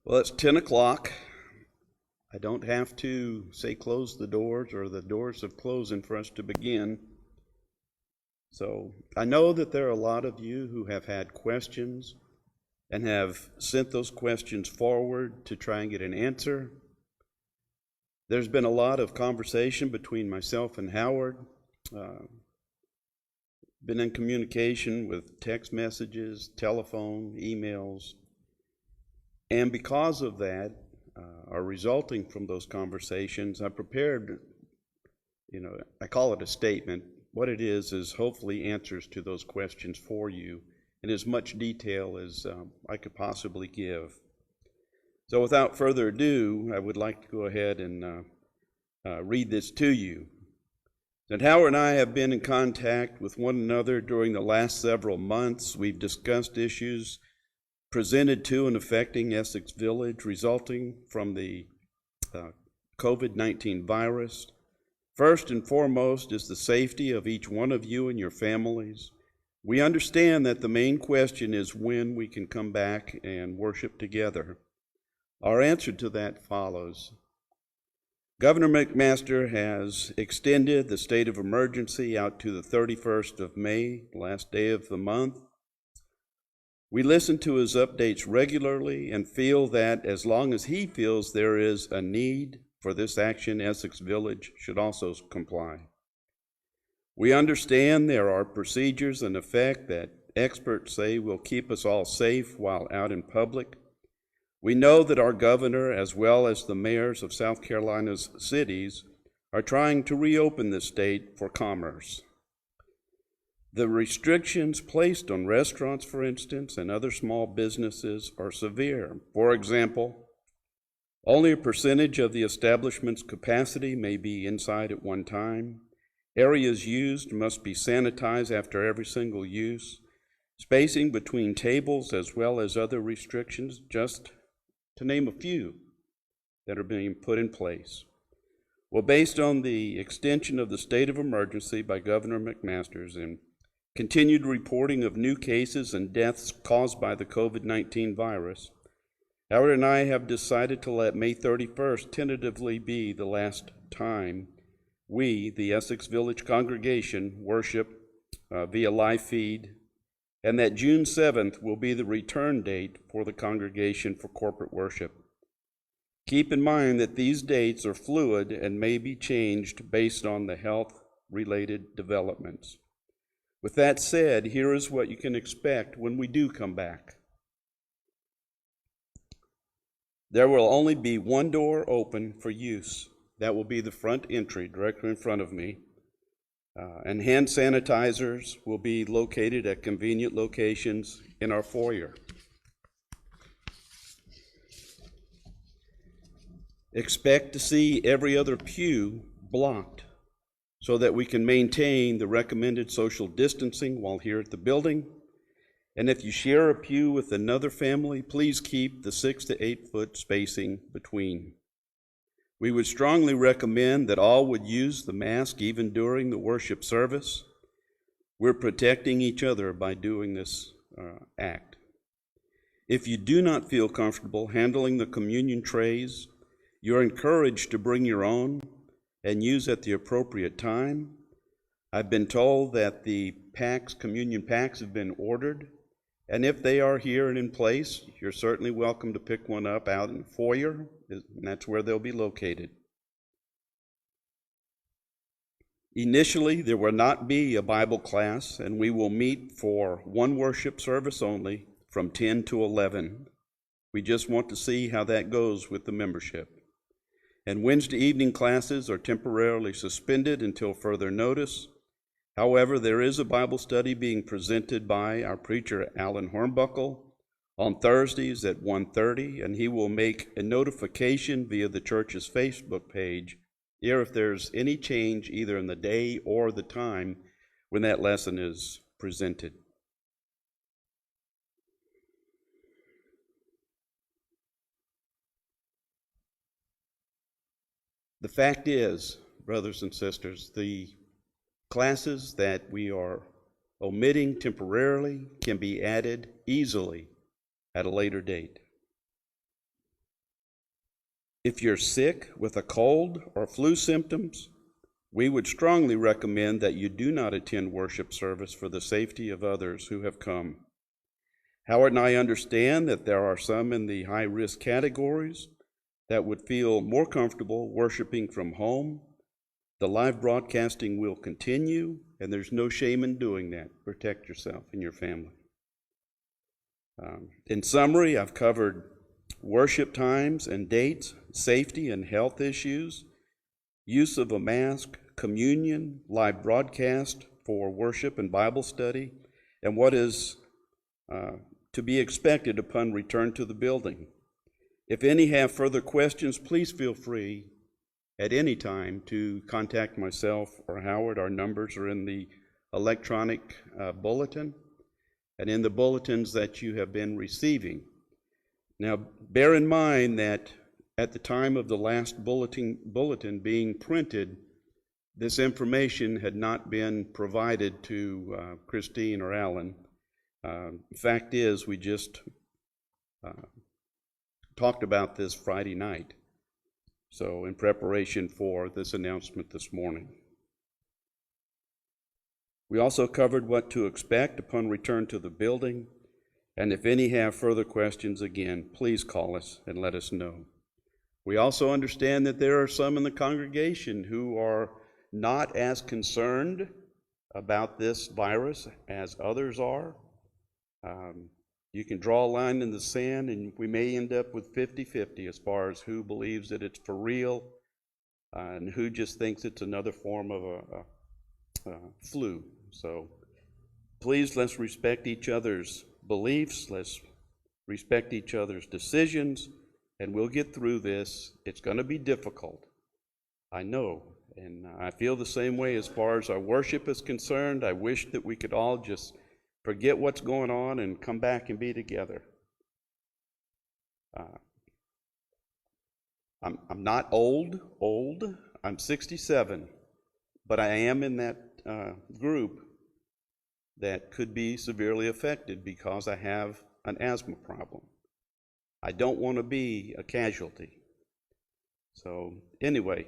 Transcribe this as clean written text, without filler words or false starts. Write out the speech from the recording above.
Well, it's 10 o'clock. I don't have to say close the doors or the doors have closing for us to begin. So I know that there are a lot of you who have had questions and have sent those questions forward to try and get an answer. There's been a lot of conversation between myself and Howard. Been in communication with text messages, telephone, emails. And because of that, are resulting from those conversations, I prepared, I call it a statement. What it is hopefully answers to those questions for you in as much detail as I could possibly give. So without further ado, I would like to go ahead and read this to you. That Howard and I have been in contact with one another during the last several months. We've discussed issues presented to and affecting Essex Village resulting from the COVID-19 virus. First and foremost is the safety of each one of you and your families. We understand that the main question is when we can come back and worship together. Our answer to that follows. Governor McMaster has extended the state of emergency out to the 31st of May, last day of the month. We listen to his updates regularly and feel that as long as he feels there is a need for this action, Essex Village should also comply. We understand there are procedures in effect that experts say will keep us all safe while out in public. We know that our governor, as well as the mayors of South Carolina's cities, are trying to reopen the state for commerce. The restrictions placed on restaurants, for instance, and other small businesses are severe. For example, only a percentage of the establishment's capacity may be inside at one time. Areas used must be sanitized after every single use. Spacing between tables as well as other restrictions, just to name a few that are being put in place. Well, based on the extension of the state of emergency by Governor McMaster and continued reporting of new cases and deaths caused by the COVID-19 virus, Howard and I have decided to let May 31st tentatively be the last time we, the Essex Village congregation, worship via live feed, and that June 7th will be the return date for the congregation for corporate worship. Keep in mind that these dates are fluid and may be changed based on the health-related developments. With that said, here is what you can expect when we do come back. There will only be one door open for use. That will be the front entry directly in front of me. And hand sanitizers will be located at convenient locations in our foyer. Expect to see every other pew blocked so that we can maintain the recommended social distancing while here at the building. And if you share a pew with another family, please keep the 6 to 8 foot spacing between. We would strongly recommend that all would use the mask even during the worship service. We're protecting each other by doing this act. If you do not feel comfortable handling the communion trays, you're encouraged to bring your own and use at the appropriate time. I've been told that the communion packs have been ordered, and if they are here and in place, you're certainly welcome to pick one up out in the foyer, and that's where they'll be located. Initially, there will not be a Bible class, and we will meet for one worship service only from 10 to 11. We just want to see how that goes with the membership. And Wednesday evening classes are temporarily suspended until further notice. However, there is a Bible study being presented by our preacher, Alan Hornbuckle, on Thursdays at 1:30, and he will make a notification via the church's Facebook page if there's any change either in the day or the time when that lesson is presented. The fact is, brothers and sisters, the classes that we are omitting temporarily can be added easily at a later date. If you're sick with a cold or flu symptoms, we would strongly recommend that you do not attend worship service for the safety of others who have come. Howard and I understand that there are some in the high-risk categories that would feel more comfortable worshiping from home. The live broadcasting will continue, and there's no shame in doing that. Protect yourself and your family. In summary, I've covered worship times and dates, safety and health issues, use of a mask, communion, live broadcast for worship and Bible study, and what is to be expected upon return to the building. If any have further questions, please feel free at any time to contact myself or Howard. Our numbers are in the electronic bulletin and in the bulletins that you have been receiving. Now, bear in mind that at the time of the last bulletin being printed, this information had not been provided to Christine or Alan. Fact is, we just talked about this Friday night, so in preparation for this announcement this morning. We also covered what to expect upon return to the building, and if any have further questions, again, please call us and let us know. We also understand that there are some in the congregation who are not as concerned about this virus as others are. You can draw a line in the sand, and we may end up with 50-50 as far as who believes that it's for real and who just thinks it's another form of a flu. So please, let's respect each other's beliefs, let's respect each other's decisions, and we'll get through this. It's going to be difficult, I know, and I feel the same way as far as our worship is concerned. I wish that we could all just forget what's going on and come back and be together. I'm not old. I'm 67, but I am in that group that could be severely affected because I have an asthma problem. I don't want to be a casualty. So anyway,